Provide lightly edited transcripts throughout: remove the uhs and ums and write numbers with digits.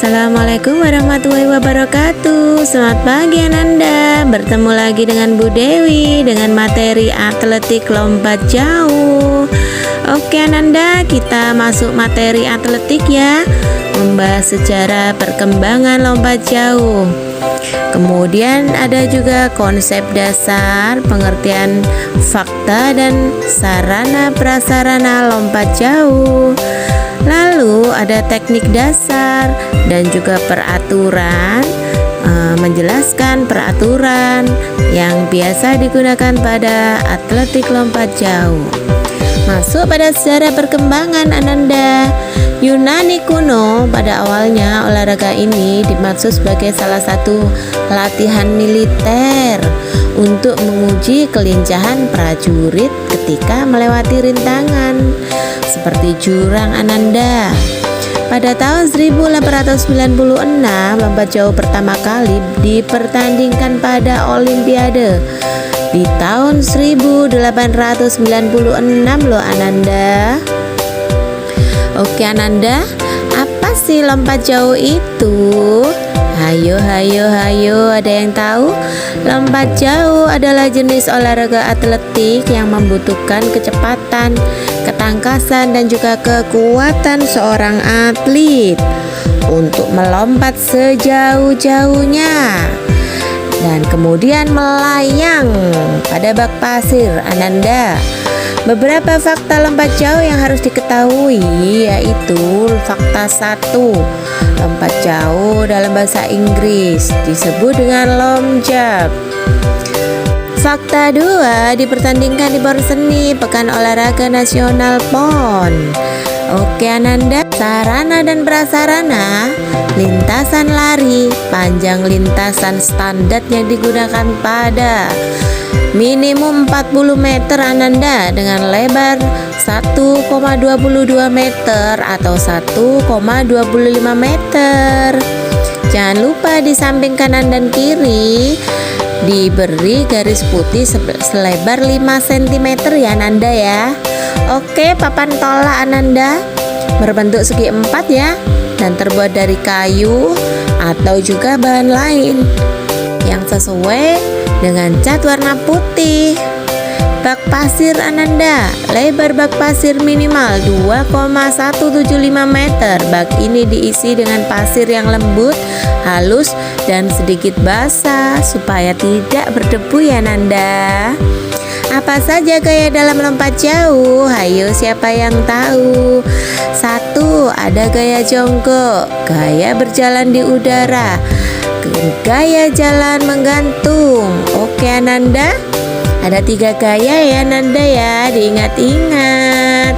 Assalamualaikum warahmatullahi wabarakatuh. Selamat pagi Ananda. Bertemu lagi dengan Bu Dewi dengan materi atletik lompat jauh. Oke Ananda, kita masuk materi atletik ya. Membahas sejarah perkembangan lompat jauh. Kemudian ada juga konsep dasar, pengertian fakta dan sarana prasarana lompat jauh. Lalu ada teknik dasar dan juga peraturan, menjelaskan peraturan yang biasa digunakan pada atletik lompat jauh. Masuk pada sejarah perkembangan Ananda. Yunani kuno pada awalnya olahraga ini dimaksud sebagai salah satu latihan militer untuk menguji kelincahan prajurit ketika melewati rintangan seperti jurang Ananda. Pada tahun 1896, lompat jauh pertama kali dipertandingkan pada Olimpiade di tahun 1896 loh Ananda. Oke Ananda, apa sih lompat jauh itu? Hayo, ada yang tahu? Lompat jauh adalah jenis olahraga atletik yang membutuhkan kecepatan, ketangkasan, dan juga kekuatan seorang atlet untuk melompat sejauh-jauhnya dan kemudian melayang pada bak pasir Ananda. Beberapa fakta lompat jauh yang harus diketahui yaitu fakta 1. Lompat jauh dalam bahasa Inggris disebut dengan long jump. Fakta 2, dipertandingkan di PON Seni, Pekan Olahraga Nasional PON. Oke Ananda, sarana dan prasarana, lintasan lari, panjang lintasan standar yang digunakan pada minimum 40 meter Ananda dengan lebar 1,22 meter atau 1,25 meter. Jangan lupa di samping kanan dan kiri diberi garis putih selebar 5 cm ya Ananda ya. Oke, papan tolak Ananda berbentuk segi 4 ya dan terbuat dari kayu atau juga bahan lain yang sesuai dengan cat warna putih. Bak pasir Ananda, lebar bak pasir minimal 2,175 meter. Bak ini diisi dengan pasir yang lembut, halus, dan sedikit basah supaya tidak berdebu ya Ananda. Apa saja gaya dalam lompat jauh? Hayo, siapa yang tahu? 1. Ada gaya jongkok, gaya berjalan di udara, gaya jalan menggantung. Oke Ananda, ada 3 gaya ya Ananda ya, diingat-ingat.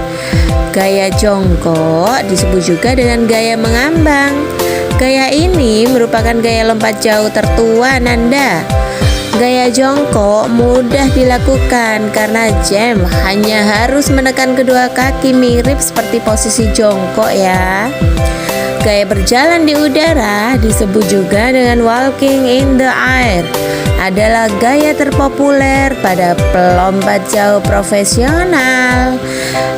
Gaya jongkok disebut juga dengan gaya mengambang. Gaya ini merupakan gaya lompat jauh tertua Ananda. Gaya jongkok mudah dilakukan karena jam hanya harus menekan kedua kaki mirip seperti posisi jongkok ya. Gaya berjalan di udara disebut juga dengan walking in the air, adalah gaya terpopuler pada pelompat jauh profesional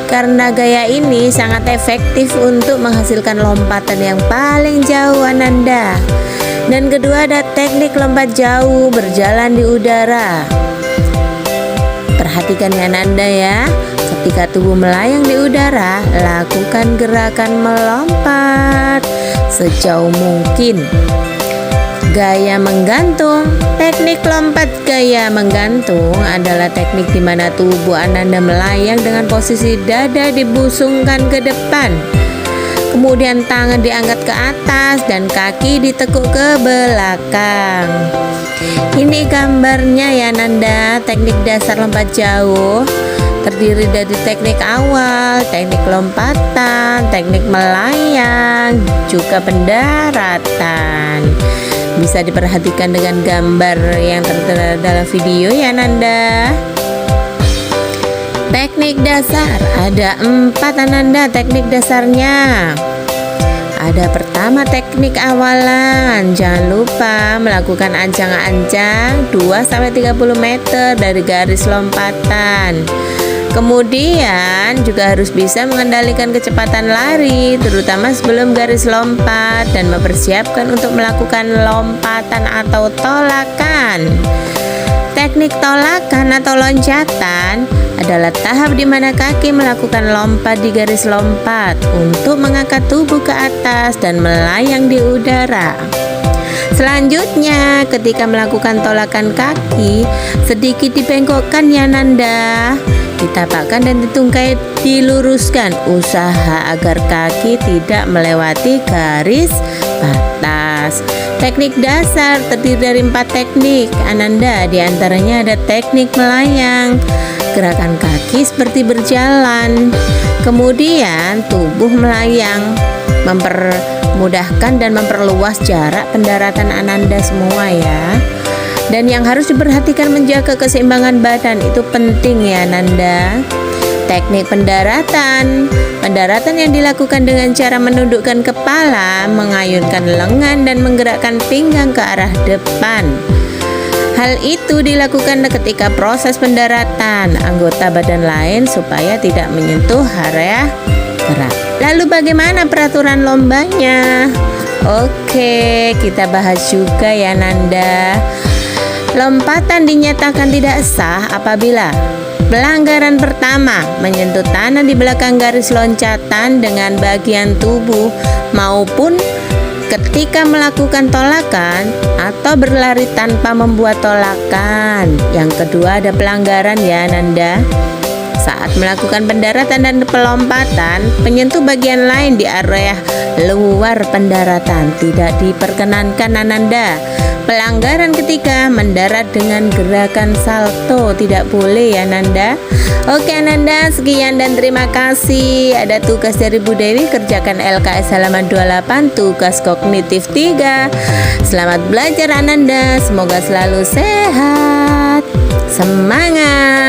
karena gaya ini sangat efektif untuk menghasilkan lompatan yang paling jauh Ananda. Dan kedua ada teknik lompat jauh berjalan di udara. Perhatikan ya Ananda ya, ketika tubuh melayang di udara, lakukan gerakan melompat sejauh mungkin. Gaya menggantung. Teknik lompat gaya menggantung adalah teknik di mana tubuh Ananda melayang dengan posisi dada dibusungkan ke depan. Kemudian tangan diangkat ke atas dan kaki ditekuk ke belakang. Ini gambarnya ya Nanda. Teknik dasar lompat jauh terdiri dari teknik awal, teknik lompatan, teknik melayang, juga pendaratan. Bisa diperhatikan dengan gambar yang tertera dalam video ya Nanda. Teknik dasar ada 4 Ananda teknik dasarnya. Ada pertama teknik awalan. Jangan lupa melakukan ancang-ancang 2-30 meter dari garis lompatan. Kemudian juga harus bisa mengendalikan kecepatan lari, terutama sebelum garis lompat, dan mempersiapkan untuk melakukan lompatan atau tolakan. Teknik tolakan atau loncatan adalah tahap di mana kaki melakukan lompat di garis lompat untuk mengangkat tubuh ke atas dan melayang di udara. Selanjutnya, ketika melakukan tolakan kaki, sedikit dibengkokkan ya Nanda. Ditapakkan dan ditungkai diluruskan, usaha agar kaki tidak melewati garis batas. Teknik dasar terdiri dari 4 teknik Ananda, diantaranya ada teknik melayang, gerakan kaki seperti berjalan, kemudian tubuh melayang, mempermudahkan dan memperluas jarak pendaratan Ananda semua ya. Dan yang harus diperhatikan menjaga keseimbangan badan itu penting ya Nanda. Teknik pendaratan yang dilakukan dengan cara menundukkan kepala, mengayunkan lengan dan menggerakkan pinggang ke arah depan. Hal itu dilakukan ketika proses pendaratan anggota badan lain supaya tidak menyentuh area gerak. Lalu bagaimana peraturan lombanya? Oke, kita bahas juga ya Nanda. Lompatan dinyatakan tidak sah apabila pelanggaran pertama menyentuh tanah di belakang garis loncatan dengan bagian tubuh, maupun ketika melakukan tolakan atau berlari tanpa membuat tolakan. Yang kedua ada pelanggaran ya Nanda. Saat melakukan pendaratan dan pelompatan, menyentuh bagian lain di area luar pendaratan tidak diperkenankan Ananda. Pelanggaran ketiga, mendarat dengan gerakan salto, tidak boleh ya Nanda. Oke Ananda, sekian dan terima kasih. Ada tugas dari Bu Dewi, kerjakan LKS halaman 28, tugas kognitif 3. Selamat belajar Ananda, semoga selalu sehat. Semangat.